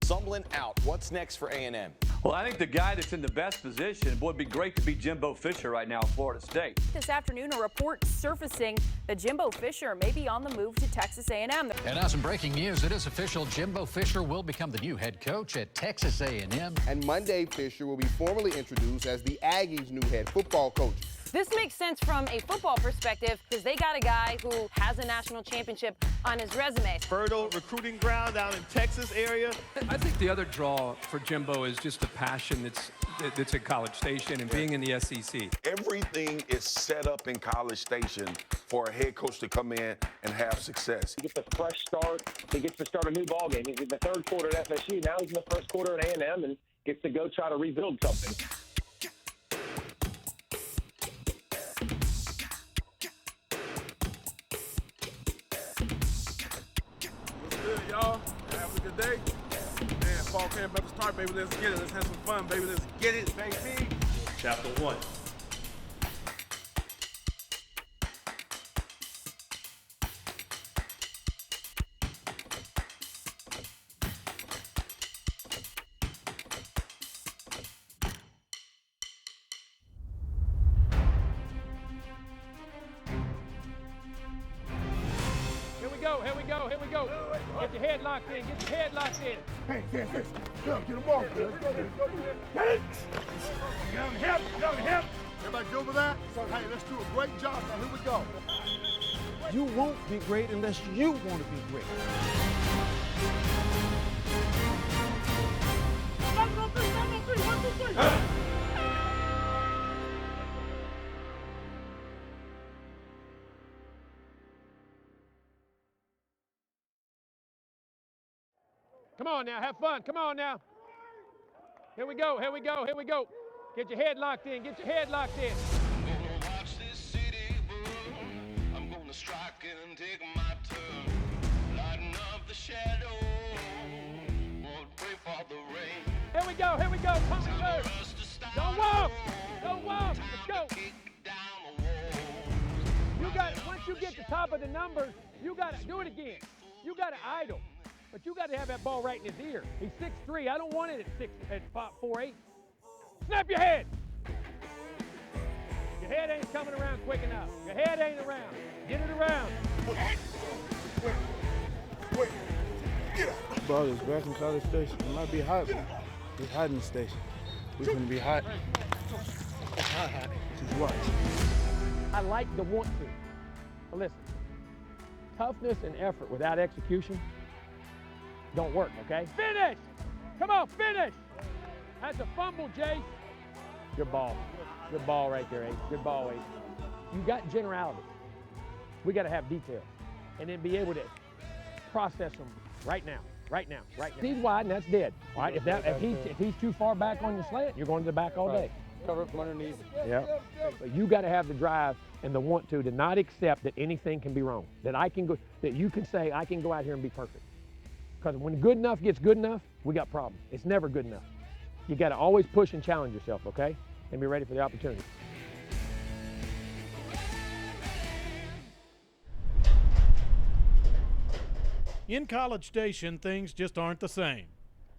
Sumlin out. What's next for A&M? Well, I think the guy that's in the best position, boy, it'd be great to be Jimbo Fisher right now at Florida State. This afternoon, a report surfacing that Jimbo Fisher may be on the move to Texas A&M. And now some breaking news. It is official. Jimbo Fisher will become the new head coach at Texas A&M. And Monday, Fisher will be formally introduced as the Aggies' new head football coach. This makes sense from a football perspective because they got a guy who has a national championship on his resume. Fertile recruiting ground down in Texas area. I think the other draw for Jimbo is just the passion that's at College Station and being in the SEC. Everything is set up in College Station for a head coach to come in and have success. He gets a fresh start. He gets to start a new ballgame. He's in the third quarter at FSU. Now he's in the first quarter at A&M and gets to go try to rebuild something. Y'all, have a good day. Man, fall camp about to start, baby. Let's get it. Let's have some fun, baby. Let's get it, baby. Chapter 1. Here we go. Get your head locked in. Get your head locked in. Hey, get them off. Get on the hip. Everybody good with that? Hey, let's do a great job now. Here we go. You won't be great unless you want to be great. One, two, three. Come on now, have fun. Come on now. Here we go. Get your head locked in. I'm gonna watch this city burn. I'm gonna strike and take my turn. Lighten up the shadow. Won't pray for the rain. Here we go. Pump it through. Don't walk. Let's go. You got it. Once you get to the top of the numbers, you got to do it again. You got to idle. But you got to have that ball right in his ear. He's 6'3". I don't want it at 4'8". Snap your head. Your head ain't coming around quick enough. Your head ain't around. Get it around. Quick. Get out. Ball is back in College Station. It might be hot. It's hot in the station. We're going to be hot. It's hot. Just watch. I like the want to. But listen, toughness and effort without execution don't work, okay? Finish! Come on, finish! That's a fumble, Jay. Good ball. Good ball right there, Ace. Good ball, Ace. You got generality. We got to have details. And then be able to process them right now. He's wide, and that's dead. All right, if he's too far back on your slant, you're going to the back all day. Cover from underneath. Yeah. But you got to have the drive and the want to not accept that anything can be wrong. That you can say, I can go out here and be perfect. Because when good enough gets good enough, we got problems. It's never good enough. You got to always push and challenge yourself, okay? And be ready for the opportunity. In College Station, things just aren't the same.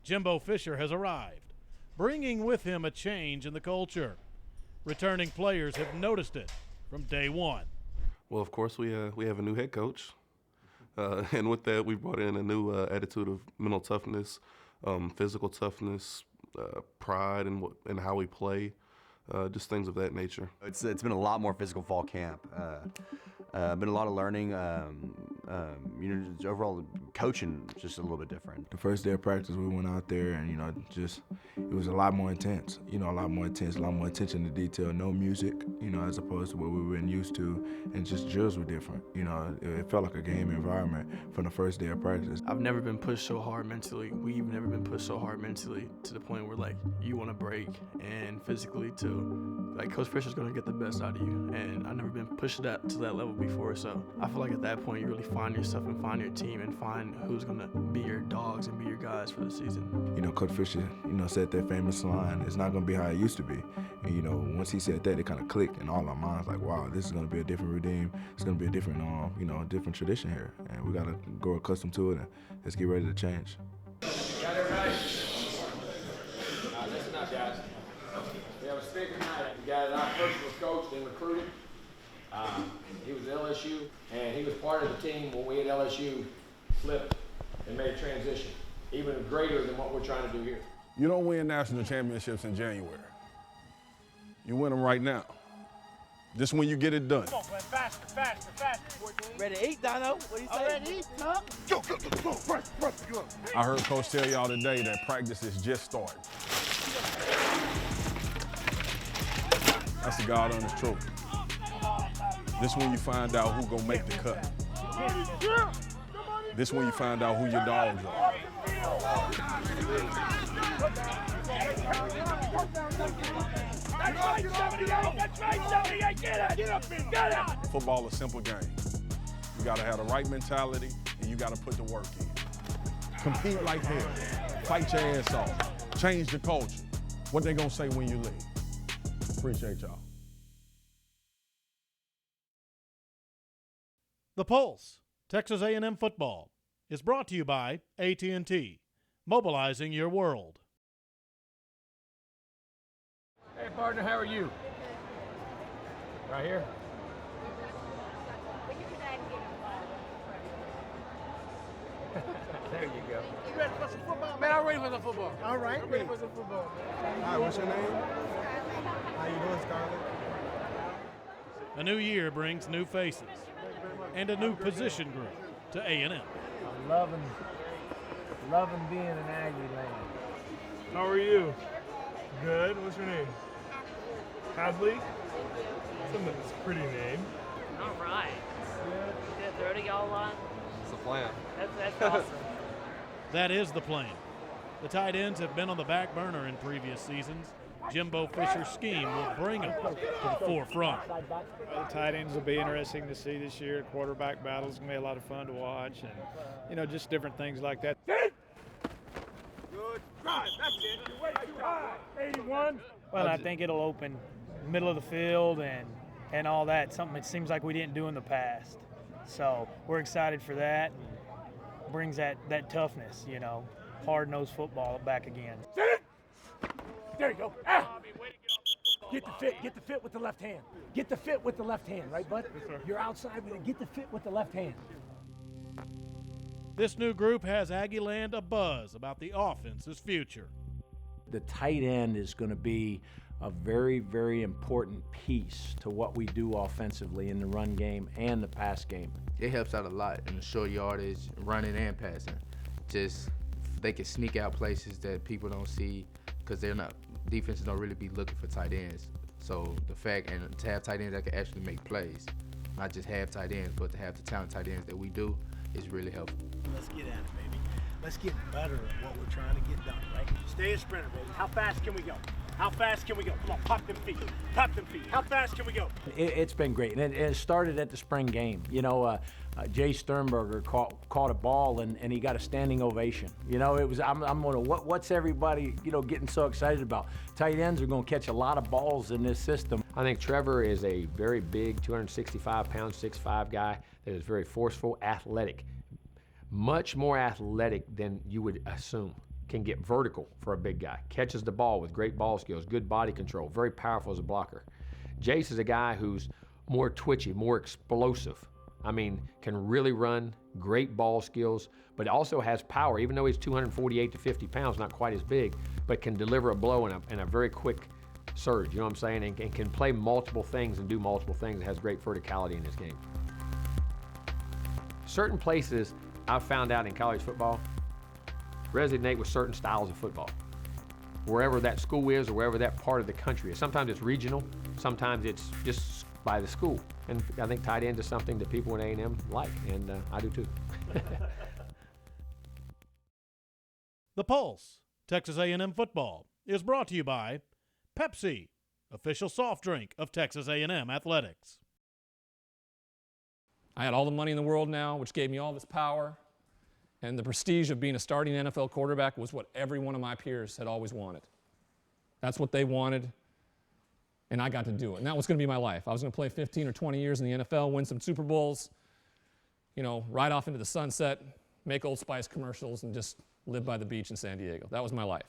Jimbo Fisher has arrived, bringing with him a change in the culture. Returning players have noticed it from day one. Well, of course, we have a new head coach. And with that, we brought in a new attitude of mental toughness, physical toughness, pride in how we play, just things of that nature. It's been a lot more physical fall camp. Been a lot of learning. Just overall coaching just a little bit different. The first day of practice, we went out there and it was a lot more intense. A lot more attention to detail. No music, as opposed to what we've been used to, and just drills were different. It felt like a game environment from the first day of practice. I've never been pushed so hard mentally. We've never been pushed so hard mentally to the point where you want to break, and physically too. Coach Fisher's gonna get the best out of you, and I've never been pushed to that level before. So I feel like at that point you really find yourself and find your team and find who's gonna be your dogs and be your guys for the season. Coach Fisher, said that famous line, "It's not gonna be how it used to be." And once he said that, it kind of clicked in all our minds. Wow, this is gonna be a different routine. It's gonna be a different, different tradition here, and we gotta grow accustomed to it. And let's get ready to change. Got it right. night, guys. We have a speaker tonight. The guy that I personally coached and recruited. He was at LSU, and he was part of the team when we at LSU flipped and made a transition, even greater than what we're trying to do here. You don't win national championships in January. You win them right now. Just when you get it done. Come on, man. Faster, faster, faster. Ready to eat, Dono? What do you say? Ready to eat, huh? Go. I heard Coach tell y'all today that practice is just starting. That's the God honest truth. This when you find out who gonna make the cut. This when you find out who your dogs are. That's right, 78, get up, get up. Football is a simple game. You gotta have the right mentality and you gotta put the work in. Compete like hell. Fight your ass off. Change the culture. What they gonna say when you leave. Appreciate y'all. The Pulse, Texas A&M Football, is brought to you by AT&T, mobilizing your world. Hey, partner, how are you? Right here. There you go. You ready for some football? Man, I'm ready for the football. All right. I'm ready for some football, man. Hi, what's your name? How you doing, Scarlett? A new year brings new faces and a new position group to A&M. I'm loving being in Aggie land. How are you? Good. What's your name? Hadley? That's a pretty name. All right. Did I throw to y'all a lot? It's a plan. That's awesome. That is the plan. The tight ends have been on the back burner in previous seasons. Jimbo Fisher's scheme will bring them to the forefront. The tight ends will be interesting to see this year. Quarterback battles going to be a lot of fun to watch, and just different things like that. Good drive. That's it. You're way too high. 81. Well, I think it'll open middle of the field and all that. Something it seems like we didn't do in the past. So we're excited for that. Brings that toughness, hard-nosed football back again. There you go. Ah! Get the fit with the left hand. Get the fit with the left hand, right, bud? You're outside with it. Get the fit with the left hand. This new group has Aggie Land abuzz about the offense's future. The tight end is going to be a very, very important piece to what we do offensively in the run game and the pass game. It helps out a lot in the short yardage, running and passing. Just they can sneak out places that people don't see because defenses don't really be looking for tight ends. So the fact and to have tight ends that can actually make plays, not just have tight ends, but to have the talented tight ends that we do is really helpful. Let's get at it, baby. Let's get better at what we're trying to get done, right? Stay a sprinter, baby. How fast can we go? How fast can we go? Come on, pop them feet. Pop them feet. How fast can we go? It's been great, and it started at the spring game. Jay Sternberger caught a ball, and he got a standing ovation. It was I'm going to what's everybody getting so excited about? Tight ends are going to catch a lot of balls in this system. I think Trevor is a very big, 265-pound, 6'5" guy that is very forceful, athletic, much more athletic than you would assume. Can get vertical for a big guy, catches the ball with great ball skills, good body control, very powerful as a blocker. Jace is a guy who's more twitchy, more explosive. Can really run, great ball skills, but also has power, even though he's 248 to 50 pounds, not quite as big, but can deliver a blow in a very quick surge, and can play multiple things and do multiple things and has great verticality in his game. Certain places I've found out in college football resonate with certain styles of football. Wherever that school is or wherever that part of the country is. Sometimes it's regional, sometimes it's just by the school. And I think tight end is something that people in A&M like, and I do too. The Pulse, Texas A&M Football, is brought to you by Pepsi, official soft drink of Texas A&M Athletics. I had all the money in the world now, which gave me all this power. And the prestige of being a starting NFL quarterback was what every one of my peers had always wanted. That's what they wanted, and I got to do it. And that was going to be my life. I was going to play 15 or 20 years in the NFL, win some Super Bowls, ride off into the sunset, make Old Spice commercials, and just live by the beach in San Diego. That was my life.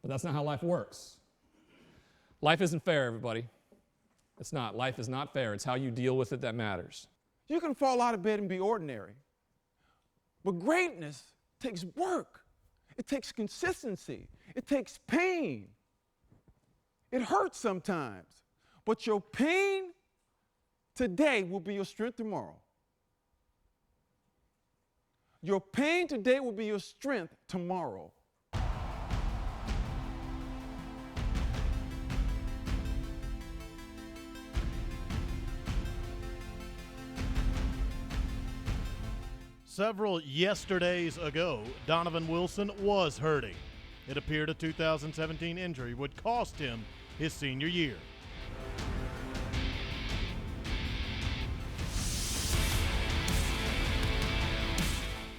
But that's not how life works. Life isn't fair, everybody. It's not. Life is not fair. It's how you deal with it that matters. You can fall out of bed and be ordinary. But greatness takes work. It takes consistency. It takes pain. It hurts sometimes. But your pain today will be your strength tomorrow. Your pain today will be your strength tomorrow. Several yesterdays ago, Donovan Wilson was hurting. It appeared a 2017 injury would cost him his senior year.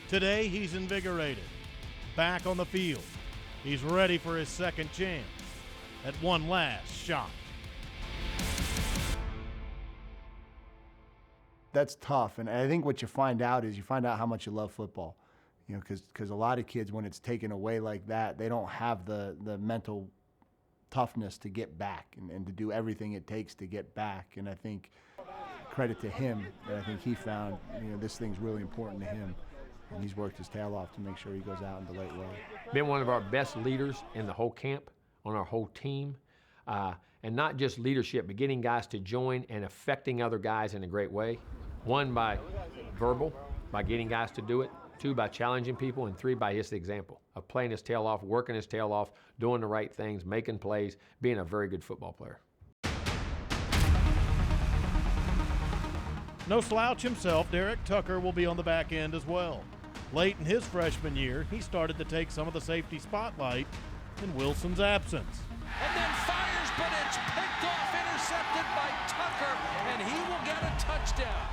Today, he's invigorated, back on the field. He's ready for his second chance at one last shot. That's tough, and I think what you find out is you find out how much you love football, you know, because a lot of kids, when it's taken away like that, they don't have the mental toughness to get back and to do everything it takes to get back. And I think credit to him that I think he found, you know, this thing's really important to him, and he's worked his tail off to make sure he goes out in the late way. Been one of our best leaders in the whole camp, on our whole team. And not just leadership, but getting guys to join and affecting other guys in a great way. One, by verbal, by getting guys to do it. Two, by challenging people. And three, by his example of playing his tail off, working his tail off, doing the right things, making plays, being a very good football player. No slouch himself, Derek Tucker will be on the back end as well. Late in his freshman year, he started to take some of the safety spotlight in Wilson's absence. And then fires, but it's picked off, intercepted by Tucker, and he will get a touchdown.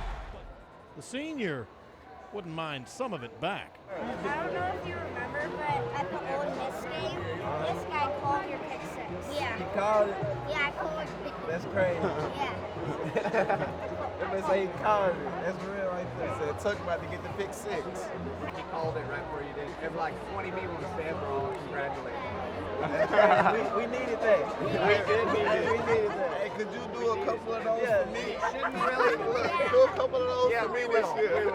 The senior wouldn't mind some of it back. I don't know if you remember, but at the Ole Miss game, this guy called your pick six. Yeah. You called it? Yeah, I called it. That's crazy. Yeah. Everybody say he called it. That's real right there. Said Tuck about to get the pick six. He called it right before you did. There were like 20 people in the stand were all congratulating. we needed that. We did need it. We needed that. Hey, could you do a couple of those for me? Shouldn't we really do a couple of those for me this year? We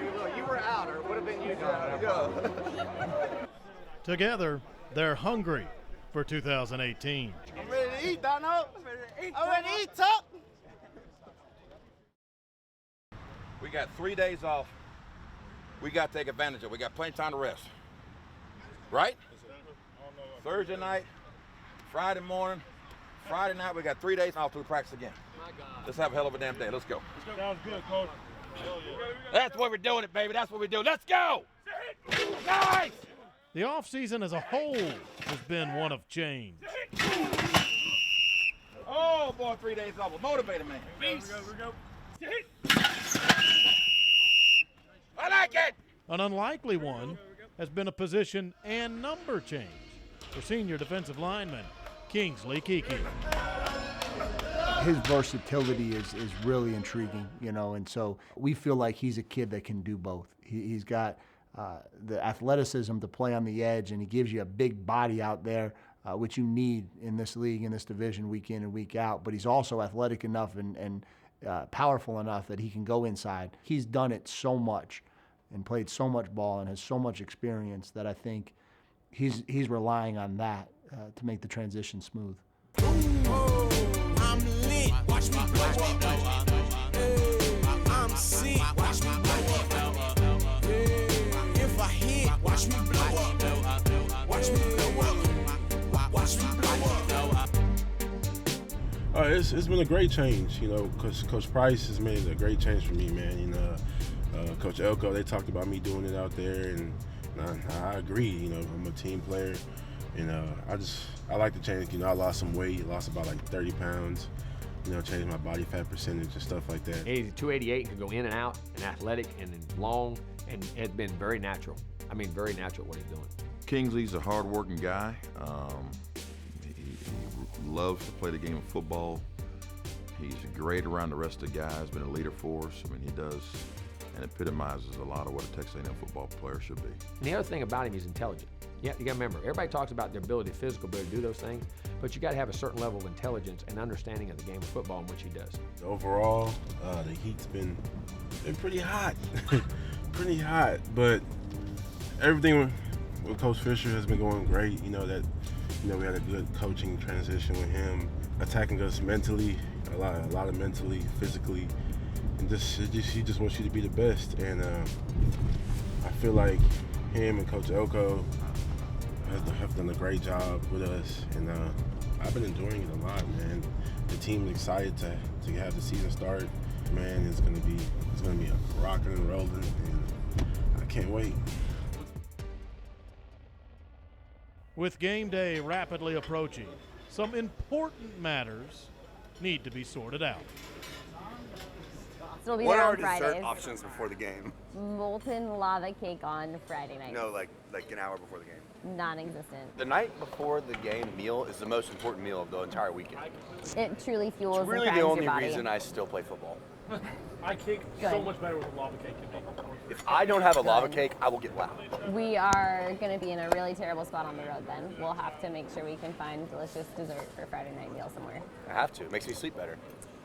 will. You were out, or it would have been you doing it. Together, they're hungry for 2018. I'm ready to eat, Dono. I'm ready to eat, Tuck. We got 3 days off. We got to take advantage of it. We got plenty of time to rest. Right? Thursday night, Friday morning, Friday night, we got 3 days off till we practice again. Let's have a hell of a damn day. Let's go. Sounds good, Coach. That's what we're doing it, baby. That's what we do. Let's go! Nice! The offseason as a whole has been one of change. Oh, boy, 3 days off. We're motivated, man. Here we go. I like it! An unlikely one has been a position and number change for senior defensive lineman Kingsley Kiki. His versatility is really intriguing, you know, and so we feel like he's a kid that can do both. He's got the athleticism to play on the edge, and he gives you a big body out there, which you need in this league, in this division, week in and week out. But he's also athletic enough and powerful enough that he can go inside. He's done it so much and played so much ball and has so much experience that I think he's relying on that to make the transition smooth. I'm lit. Watch me blow up. I'm sick. Watch me blow up. If I hit, watch me blow up. Watch me blow up. Watch me blow up. It's been a great change, you know, because Coach Price has made a great change for me, man. You know, Coach Elko, they talked about me doing it out there, and I agree. You know, I'm a team player, and I like the change. You know, I lost some weight, lost about like 30 pounds. You know, changed my body fat percentage and stuff like that. He's 288, can go in and out, and athletic and long, and it's been very natural. I mean, very natural what he's doing. Kingsley's a hard-working guy. He loves to play the game of football. He's great around the rest of the guys, been a leader for us. I mean, he does and epitomizes a lot of what a Texas A&M football player should be. And the other thing about him, he's intelligent. Yeah, you got to remember, everybody talks about their ability, physical ability to do those things, but you got to have a certain level of intelligence and understanding of the game of football, in which he does. Overall, the heat's been pretty hot, pretty hot. But everything with Coach Fisher has been going great. We had a good coaching transition with him, attacking us mentally, a lot of mentally, physically, and he just wants you to be the best. And I feel like him and Coach Elko have done a great job with us, and I've been enjoying it a lot, man. The team's excited to have the season start. Man, it's gonna be rocking and rolling, and I can't wait. With game day rapidly approaching, some important matters need to be sorted out. So What are dessert options before the game? Molten lava cake on Friday night. No, like an hour before the game. Non-existent. The night before the game meal is the most important meal of the entire weekend. It truly fuels It's really and the primes only your body. reason I still play football. My cake Good. so much better with a lava cake than me. If I don't have a lava cake, I will get loud. We are going to be in a really terrible spot on the road then. We'll have to make sure we can find delicious dessert for Friday night meal somewhere. I have to. It makes me sleep better.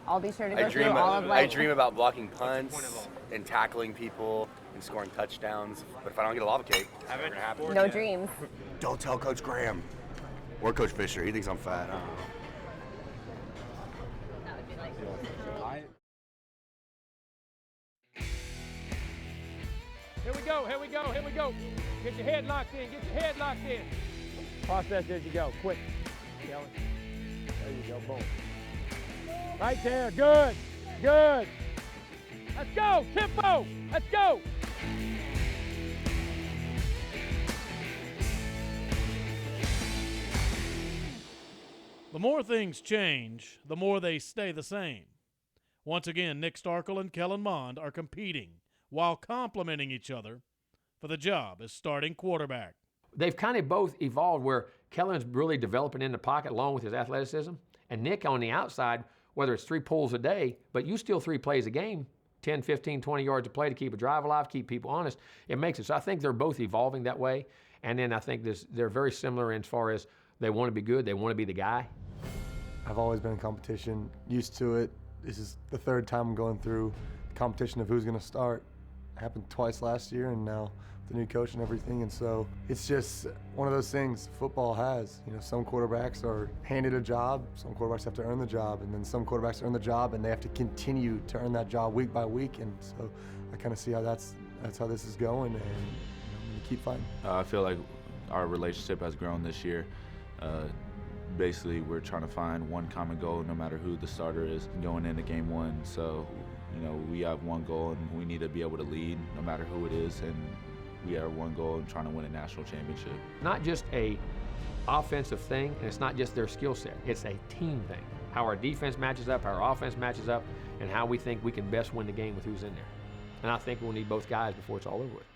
I'll be sure to go through all of I dream about blocking punts and tackling people and scoring touchdowns. But if I don't get a lava cake, it's never gonna happen. No dreams. Don't tell Coach Graham or Coach Fisher. He thinks I'm fat. I don't know. Here we go, here we go, here we go. Get your head locked in, get your head locked in. Process as you go, quick. Kelly. There you go, boom. Right there, good, good. Let's go, tempo, let's go. The more things change, the more they stay the same. Once again, Nick Starkel and Kellen Mond are competing while complementing each other for the job as starting quarterback. They've kind of both evolved where Kellen's really developing in the pocket along with his athleticism, and Nick on the outside, whether it's 3 pulls a day, but you still 3 plays a game, 10, 15, 20 yards a play to keep a drive alive, keep people honest, it makes it. So I think they're both evolving that way, and then I think they're very similar as far as they want to be good, they want to be the guy. I've always been in competition, used to it. This is the 3rd time I'm going through the competition of who's going to start. It happened twice last year, and now the new coach and everything, and so it's just one of those things football has. Some quarterbacks are handed a job, some quarterbacks have to earn the job, and then some quarterbacks earn the job and they have to continue to earn that job week by week, and so I kind of see how that's how this is going, and I'm going to keep fighting. I feel like our relationship has grown this year. Basically, we're trying to find one common goal no matter who the starter is going into game 1. So, we have one goal and we need to be able to lead no matter who it is, and we have one goal in trying to win a national championship. Not just a offensive thing, and it's not just their skill set, it's a team thing. How our defense matches up, how our offense matches up, and how we think we can best win the game with who's in there. And I think we'll need both guys before it's all over with.